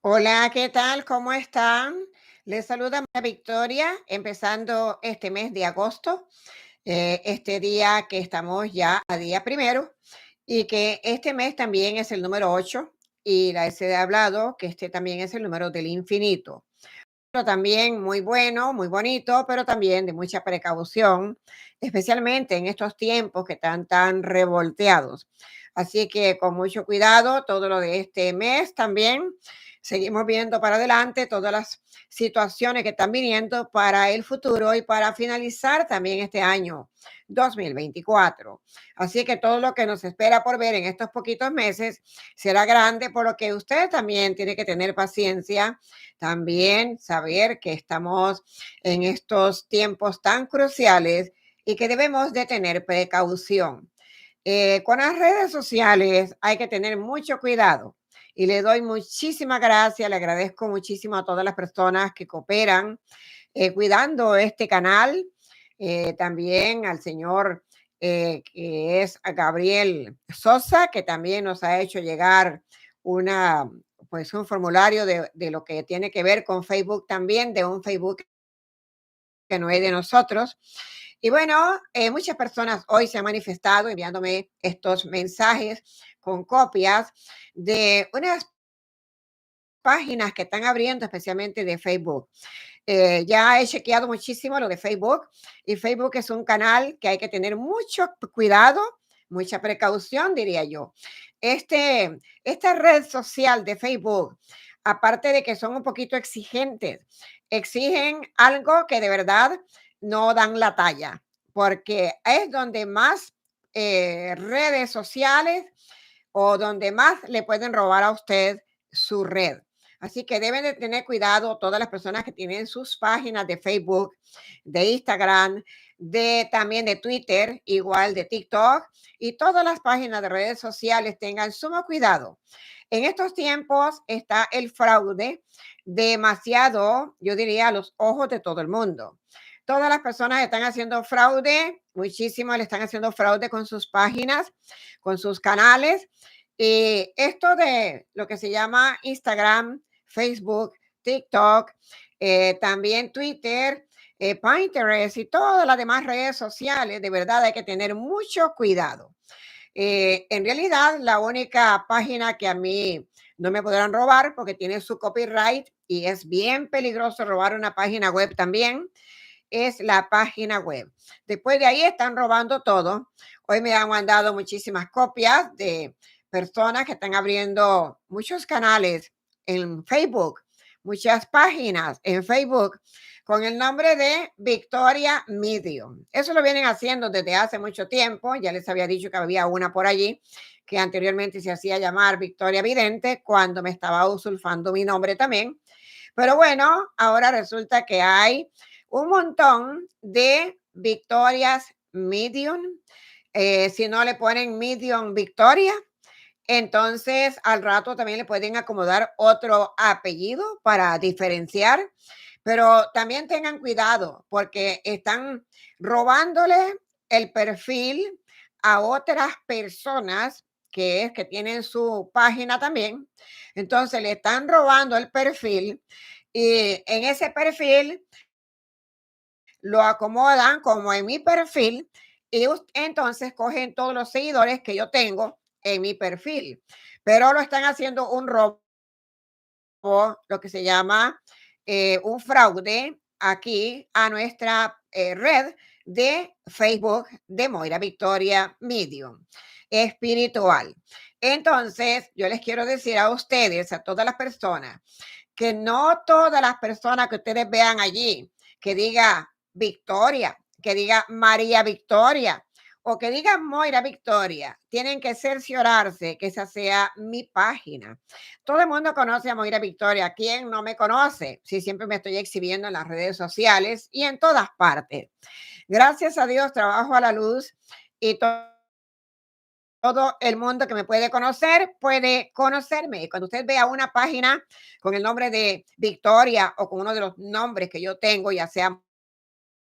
Hola, ¿qué tal? ¿Cómo están? Les saluda María Victoria, empezando este mes de agosto, este día que estamos ya a día primero, y que este mes también es el número 8, y les he hablado que este también es el número del infinito. Pero también muy bueno, muy bonito, pero también de mucha precaución, especialmente en estos tiempos que están tan revolteados. Así que con mucho cuidado, todo lo de este mes también. Seguimos viendo para adelante todas las situaciones que están viniendo para el futuro y para finalizar también este año 2024. Así que todo lo que nos espera por ver en estos poquitos meses será grande, por lo que usted también tiene que tener paciencia, también saber que estamos en estos tiempos tan cruciales y que debemos de tener precaución. Con las redes sociales hay que tener mucho cuidado y le doy muchísimas gracias, le agradezco muchísimo a todas las personas que cooperan cuidando este canal, también al señor que es a Gabriel Sosa, que también nos ha hecho llegar una, pues un formulario de lo que tiene que ver con Facebook también, de un Facebook que no es de nosotros. Y bueno, muchas personas hoy se han manifestado enviándome estos mensajes con copias de unas páginas que están abriendo especialmente de Facebook. Ya he chequeado muchísimo lo de Facebook, y Facebook es un canal que hay que tener mucho cuidado, mucha precaución, diría yo. Esta red social de Facebook, aparte de que son un poquito exigentes, exigen algo que de verdad no dan la talla, porque es donde más redes sociales o donde más le pueden robar a usted su red. Así que deben de tener cuidado todas las personas que tienen sus páginas de Facebook, de Instagram, de también de Twitter, igual de TikTok, y todas las páginas de redes sociales tengan sumo cuidado. En estos tiempos está el fraude demasiado, yo diría, a los ojos de todo el mundo. Todas las personas están haciendo fraude, muchísimo le están haciendo fraude con sus páginas, con sus canales. Y esto de lo que se llama Instagram, Facebook, TikTok, también Twitter, Pinterest y todas las demás redes sociales, de verdad hay que tener mucho cuidado. En realidad, la única página que a mí no me podrán robar porque tiene su copyright y es bien peligroso robar una página web también, es la página web. Después de ahí están robando todo. Hoy me han mandado muchísimas copias de personas que están abriendo muchos canales en Facebook, muchas páginas en Facebook con el nombre de Victoria Medium. Eso lo vienen haciendo desde hace mucho tiempo. Ya les había dicho que había una por allí que anteriormente se hacía llamar Victoria Vidente cuando me estaba usurpando mi nombre también. Pero bueno, ahora resulta que hay un montón de Victorias Medium. Si no le ponen Medium Victoria, entonces al rato también le pueden acomodar otro apellido para diferenciar. Pero también tengan cuidado porque están robándole el perfil a otras personas que es que tienen su página también. Entonces le están robando el perfil y en ese perfil lo acomodan como en mi perfil y entonces cogen todos los seguidores que yo tengo en mi perfil, pero lo están haciendo un robo, lo que se llama un fraude aquí a nuestra red de Facebook de Moira Victoria Medium espiritual. Entonces, yo les quiero decir a ustedes, a todas las personas, que no todas las personas que ustedes vean allí, que diga Victoria, que diga María Victoria o que diga Moira Victoria, tienen que cerciorarse que esa sea mi página. Todo el mundo conoce a Moira Victoria. ¿Quién no me conoce? Si siempre me estoy exhibiendo en las redes sociales y en todas partes. Gracias a Dios trabajo a la luz y todo el mundo que me puede conocer puede conocerme. Cuando usted vea una página con el nombre de Victoria o con uno de los nombres que yo tengo, ya sea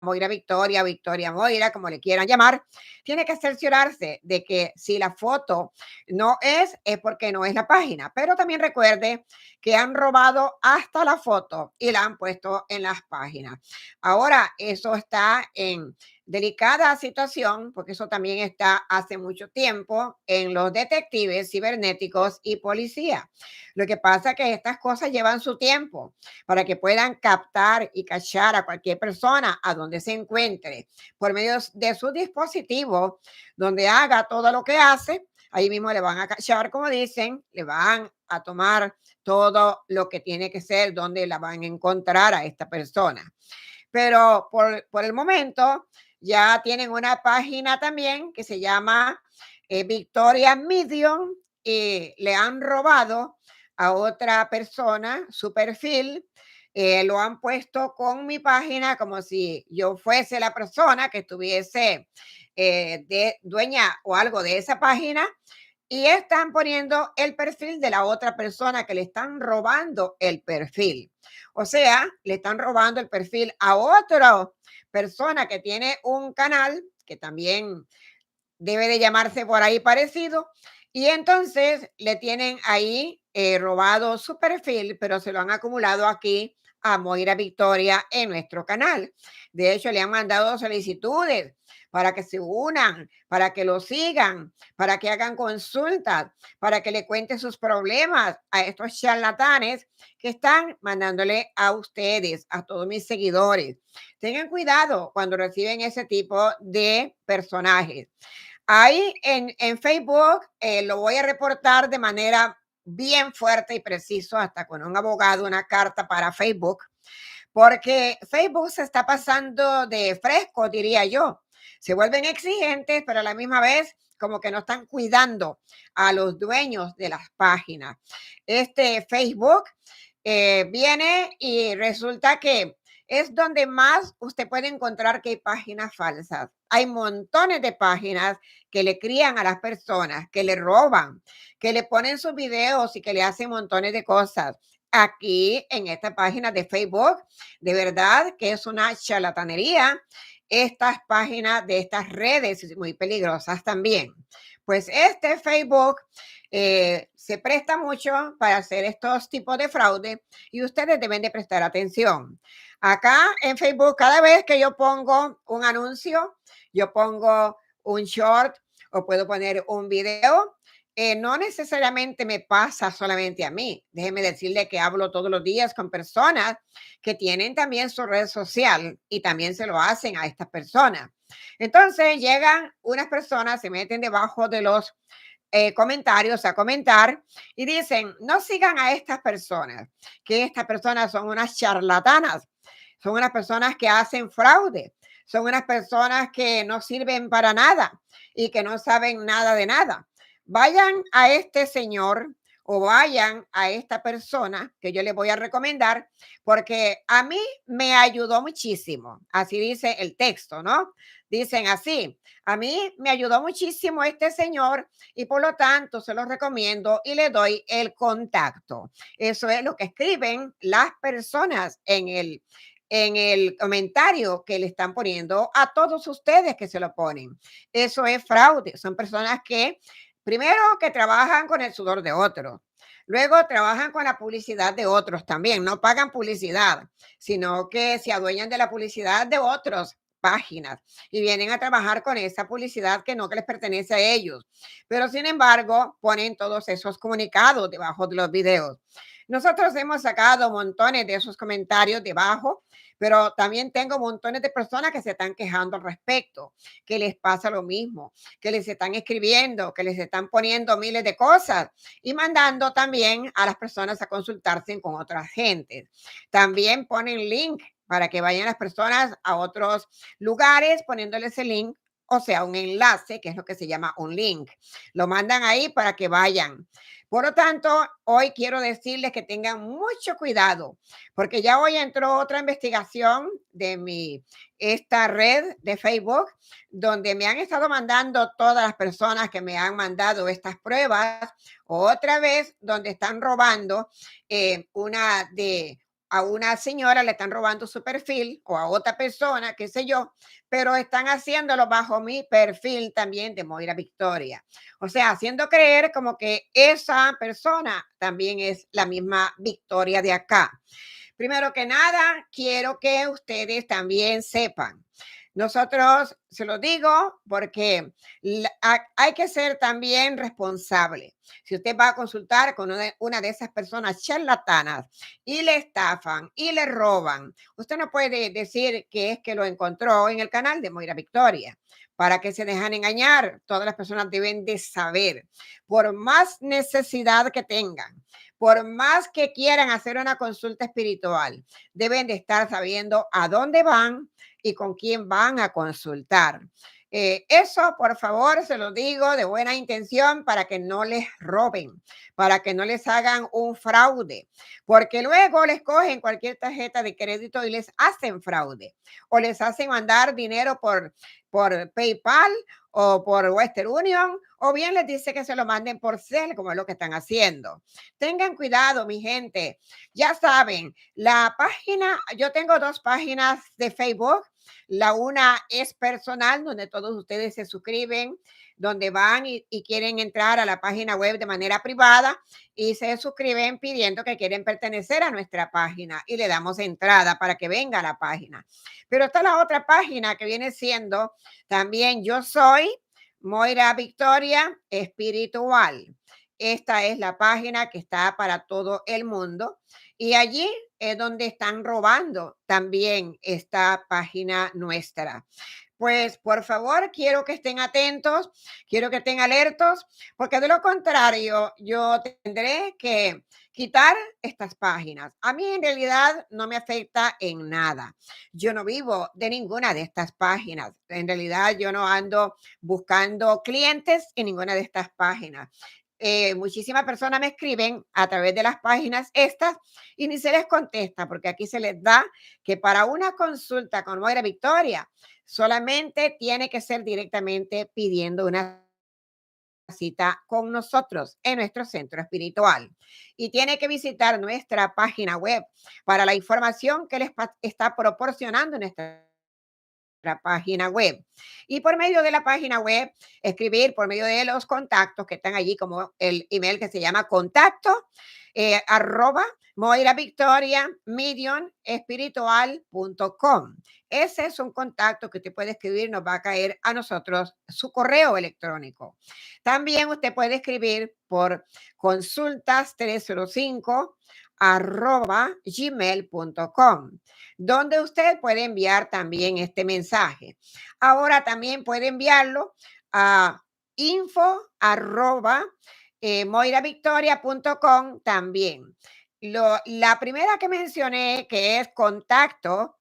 Moira Victoria, Victoria Moira, como le quieran llamar, tiene que cerciorarse de que si la foto no es porque no es la página. Pero también recuerde que han robado hasta la foto y la han puesto en las páginas. Ahora, eso está en delicada situación, porque eso también está hace mucho tiempo en los detectives cibernéticos y policía. Lo que pasa es que estas cosas llevan su tiempo para que puedan captar y cachar a cualquier persona a donde se encuentre por medio de su dispositivo, donde haga todo lo que hace. Ahí mismo le van a cachar, como dicen, le van a tomar todo lo que tiene que ser, donde la van a encontrar a esta persona. Pero por el momento ya tienen una página también que se llama Victoria Medium y le han robado a otra persona su perfil. Lo han puesto con mi página como si yo fuese la persona que estuviese de dueña o algo de esa página y están poniendo el perfil de la otra persona que le están robando el perfil. O sea, le están robando el perfil a otra persona que tiene un canal que también debe de llamarse por ahí parecido. Y entonces le tienen ahí robado su perfil, pero se lo han acumulado aquí a Moira Victoria en nuestro canal. De hecho, le han mandado solicitudes para que se unan, para que lo sigan, para que hagan consultas, para que le cuente sus problemas a estos charlatanes que están mandándole a ustedes, a todos mis seguidores. Tengan cuidado cuando reciben ese tipo de personajes. Ahí en Facebook lo voy a reportar de manera bien fuerte y preciso, hasta con un abogado, una carta para Facebook, porque Facebook se está pasando de fresco, diría yo. Se vuelven exigentes, pero a la misma vez como que no están cuidando a los dueños de las páginas. Este Facebook viene y resulta que es donde más usted puede encontrar que hay páginas falsas. Hay montones de páginas que le crían a las personas, que le roban, que le ponen sus videos y que le hacen montones de cosas. Aquí en esta página de Facebook, de verdad que es una charlatanería. Estas páginas de estas redes muy peligrosas también. Pues este Facebook se presta mucho para hacer estos tipos de fraude y ustedes deben de prestar atención. Acá en Facebook, cada vez que yo pongo un anuncio, yo pongo un short o puedo poner un video, no necesariamente me pasa solamente a mí. Déjeme decirle que hablo todos los días con personas que tienen también su red social y también se lo hacen a estas personas. Entonces llegan unas personas, se meten debajo de los comentarios a comentar y dicen, no sigan a estas personas, que estas personas son unas charlatanas, son unas personas que hacen fraude, son unas personas que no sirven para nada y que no saben nada de nada. Vayan a este señor o vayan a esta persona que yo les voy a recomendar porque a mí me ayudó muchísimo. Así dice el texto, ¿no? Dicen así, a mí me ayudó muchísimo este señor y por lo tanto se los recomiendo y le doy el contacto. Eso es lo que escriben las personas en el comentario que le están poniendo a todos ustedes que se lo ponen. Eso es fraude. Son personas que, primero, que trabajan con el sudor de otros. Luego trabajan con la publicidad de otros también. No pagan publicidad, sino que se adueñan de la publicidad de otros páginas y vienen a trabajar con esa publicidad que no que les pertenece a ellos. Pero sin embargo, ponen todos esos comunicados debajo de los videos. Nosotros hemos sacado montones de esos comentarios debajo, pero también tengo montones de personas que se están quejando al respecto, que les pasa lo mismo, que les están escribiendo, que les están poniendo miles de cosas y mandando también a las personas a consultarse con otras gentes. También ponen link para que vayan las personas a otros lugares poniéndoles el link, o sea, un enlace, que es lo que se llama un link. Lo mandan ahí para que vayan. Por lo tanto, hoy quiero decirles que tengan mucho cuidado, porque ya hoy entró otra investigación de esta red de Facebook, donde me han estado mandando todas las personas que me han mandado estas pruebas, otra vez donde están robando una de a una señora le están robando su perfil o a otra persona, qué sé yo, pero están haciéndolo bajo mi perfil también de Moira Victoria. O sea, haciendo creer como que esa persona también es la misma Victoria de acá. Primero que nada, quiero que ustedes también sepan. Nosotros, se lo digo porque hay que ser también responsable. Si usted va a consultar con una de esas personas charlatanas y le estafan y le roban, usted no puede decir que es que lo encontró en el canal de Moira Victoria. ¿Para que se dejan engañar? Todas las personas deben de saber, por más necesidad que tengan, por más que quieran hacer una consulta espiritual, deben de estar sabiendo a dónde van y con quién van a consultar. Eso, por favor, se lo digo de buena intención para que no les roben, para que no les hagan un fraude, porque luego les cogen cualquier tarjeta de crédito y les hacen fraude o les hacen mandar dinero por PayPal o por Western Union, o bien les dice que se lo manden por Zelle, como es lo que están haciendo. Tengan cuidado, mi gente. Ya saben, la página, yo tengo dos páginas de Facebook. La una es personal, donde todos ustedes se suscriben, donde van y quieren entrar a la página web de manera privada y se suscriben pidiendo que quieren pertenecer a nuestra página y le damos entrada para que venga a la página. Pero está la otra página que viene siendo también Yo Soy Moira Victoria Espiritual. Esta es la página que está para todo el mundo y allí es donde están robando también esta página nuestra. Pues por favor, quiero que estén atentos, quiero que estén alertos, porque de lo contrario, yo tendré que quitar estas páginas. A mí en realidad no me afecta en nada. Yo no vivo de ninguna de estas páginas. En realidad yo no ando buscando clientes en ninguna de estas páginas. Muchísimas personas me escriben a través de las páginas estas y ni se les contesta porque aquí se les da que para una consulta con Moira Victoria solamente tiene que ser directamente pidiendo una cita con nosotros en nuestro centro espiritual y tiene que visitar nuestra página web para la información que les está proporcionando nuestra página web. Y por medio de la página web, escribir por medio de los contactos que están allí, como el email que se llama contacto, arroba Moira Victoria Medium Espiritual.com. Ese es un contacto que usted puede escribir, nos va a caer a nosotros su correo electrónico. También usted puede escribir por consultas 305 arroba gmail.com, donde usted puede enviar también este mensaje. Ahora también puede enviarlo a info arroba moiravictoria.com también. La primera que mencioné, que es contacto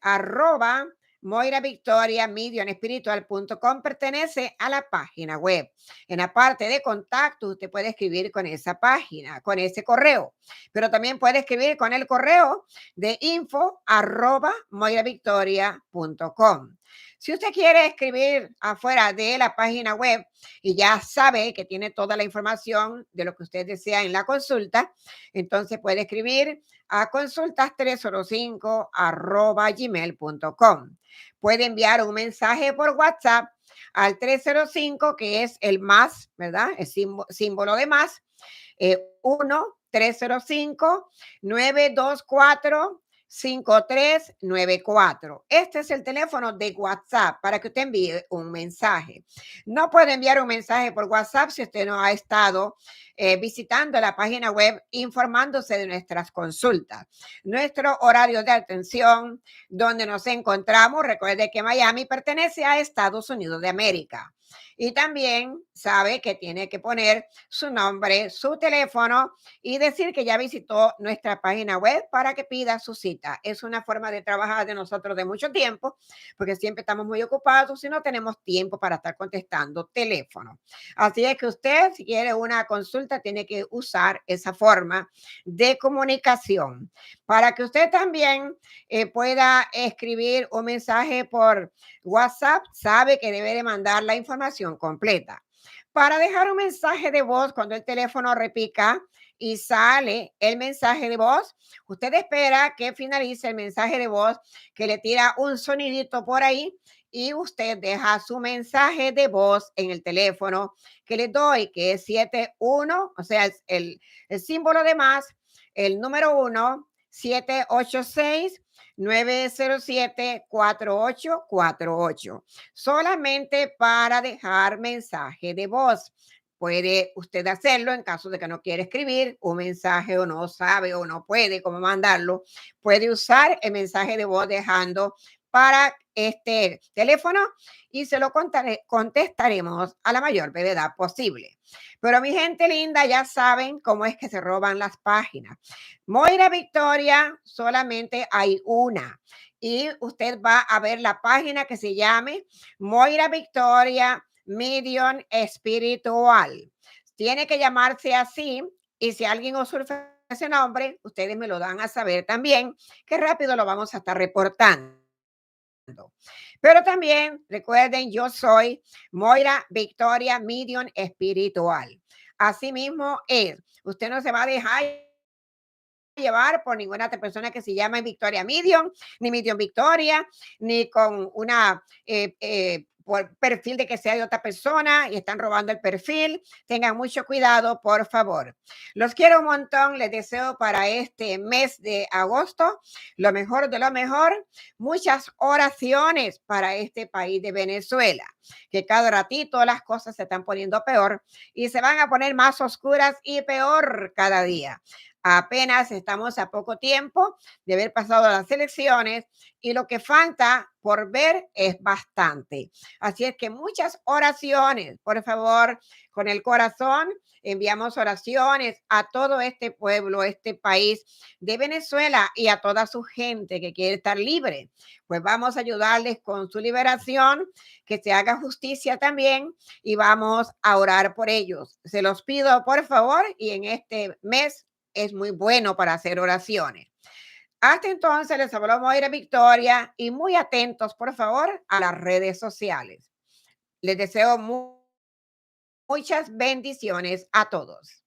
arroba moiravictoriamediumespiritual.com, pertenece a la página web. En la parte de contacto, usted puede escribir con esa página, con ese correo, pero también puede escribir con el correo de info arroba moiravictoria.com. Si usted quiere escribir afuera de la página web y ya sabe que tiene toda la información de lo que usted desea en la consulta, entonces puede escribir a consultas 305 arroba gmail.com. Puede enviar un mensaje por WhatsApp al 305, que es el más, ¿verdad? El símbolo de más, 1-305-924-5394. Este es el teléfono de WhatsApp para que usted envíe un mensaje. No puede enviar un mensaje por WhatsApp si usted no ha estado visitando la página web informándose de nuestras consultas. Nuestro horario de atención, donde nos encontramos, recuerde que Miami pertenece a Estados Unidos de América. Y también sabe que tiene que poner su nombre, su teléfono y decir que ya visitó nuestra página web para que pida su cita. Es una forma de trabajar de nosotros de mucho tiempo, porque siempre estamos muy ocupados y no tenemos tiempo para estar contestando teléfono. Así es que usted, si quiere una consulta, tiene que usar esa forma de comunicación para que usted también pueda escribir un mensaje por WhatsApp. Sabe que debe de mandar la información completa. Para dejar un mensaje de voz cuando el teléfono repica, y sale el mensaje de voz. Usted espera que finalice el mensaje de voz, que le tira un sonidito por ahí y usted deja su mensaje de voz en el teléfono que le doy, que es 71, o sea, el símbolo de más, el número 1, 786 907-4848, solamente para dejar mensaje de voz. Puede usted hacerlo en caso de que no quiera escribir un mensaje o no sabe o no puede cómo mandarlo. Puede usar el mensaje de voz dejando para este teléfono y se lo contestaremos a la mayor brevedad posible. Pero mi gente linda, ya saben cómo es que se roban las páginas. Moira Victoria, solamente hay una. Y usted va a ver la página que se llame Moira Victoria Medium Espiritual. Tiene que llamarse así y si alguien os surge ese nombre, ustedes me lo dan a saber también, que rápido lo vamos a estar reportando. Pero también recuerden, yo soy Moira Victoria Medium Espiritual. Asimismo es, usted no se va a dejar llevar por ninguna otra persona que se llama Victoria Medium, ni Medium Victoria, ni con una por perfil de que sea de otra persona y están robando el perfil. Tengan mucho cuidado, por favor. Los quiero un montón. Les deseo para este mes de agosto lo mejor de lo mejor. Muchas oraciones para este país de Venezuela, que cada ratito las cosas se están poniendo peor y se van a poner más oscuras y peor cada día. Apenas estamos a poco tiempo de haber pasado las elecciones y lo que falta por ver es bastante. Así es que muchas oraciones, por favor, con el corazón, enviamos oraciones a todo este pueblo, este país de Venezuela y a toda su gente que quiere estar libre. Pues vamos a ayudarles con su liberación, que se haga justicia también y vamos a orar por ellos. Se los pido, por favor, y en este mes es muy bueno para hacer oraciones. Hasta entonces les habló Moira Victoria y muy atentos, por favor, a las redes sociales. Les deseo muchas bendiciones a todos.